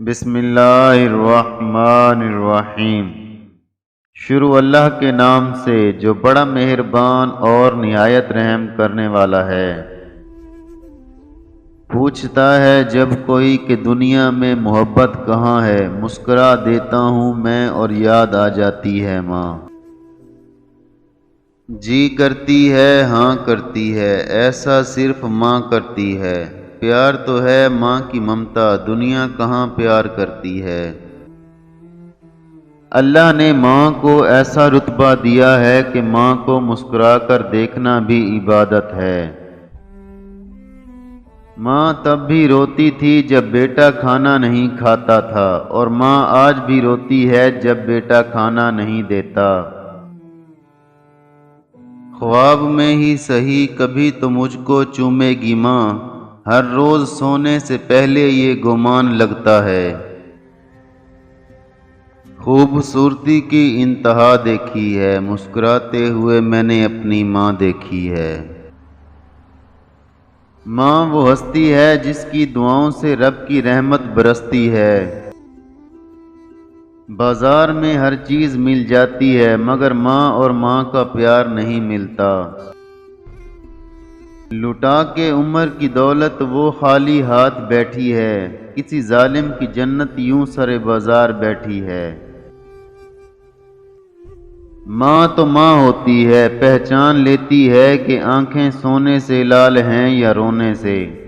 بسم اللہ الرحمن الرحیم۔ شروع اللہ کے نام سے جو بڑا مہربان اور نہایت رحم کرنے والا ہے۔ پوچھتا ہے جب کوئی کہ دنیا میں محبت کہاں ہے، مسکرا دیتا ہوں میں اور یاد آ جاتی ہے ماں۔ جی کرتی ہے ہاں کرتی ہے، ایسا صرف ماں کرتی ہے۔ پیار تو ہے ماں کی ممتا، دنیا کہاں پیار کرتی ہے۔ اللہ نے ماں کو ایسا رتبہ دیا ہے کہ ماں کو مسکرا کر دیکھنا بھی عبادت ہے۔ ماں تب بھی روتی تھی جب بیٹا کھانا نہیں کھاتا تھا، اور ماں آج بھی روتی ہے جب بیٹا کھانا نہیں دیتا۔ خواب میں ہی سہی کبھی تو مجھ کو چومے گی ماں، ہر روز سونے سے پہلے یہ گمان لگتا ہے۔ خوبصورتی کی انتہا دیکھی ہے، مسکراتے ہوئے میں نے اپنی ماں دیکھی ہے۔ ماں وہ ہستی ہے جس کی دعاؤں سے رب کی رحمت برستی ہے۔ بازار میں ہر چیز مل جاتی ہے مگر ماں اور ماں کا پیار نہیں ملتا۔ لٹا کے عمر کی دولت وہ خالی ہاتھ بیٹھی ہے، کسی ظالم کی جنت یوں سر بازار بیٹھی ہے۔ ماں تو ماں ہوتی ہے، پہچان لیتی ہے کہ آنکھیں سونے سے لال ہیں یا رونے سے۔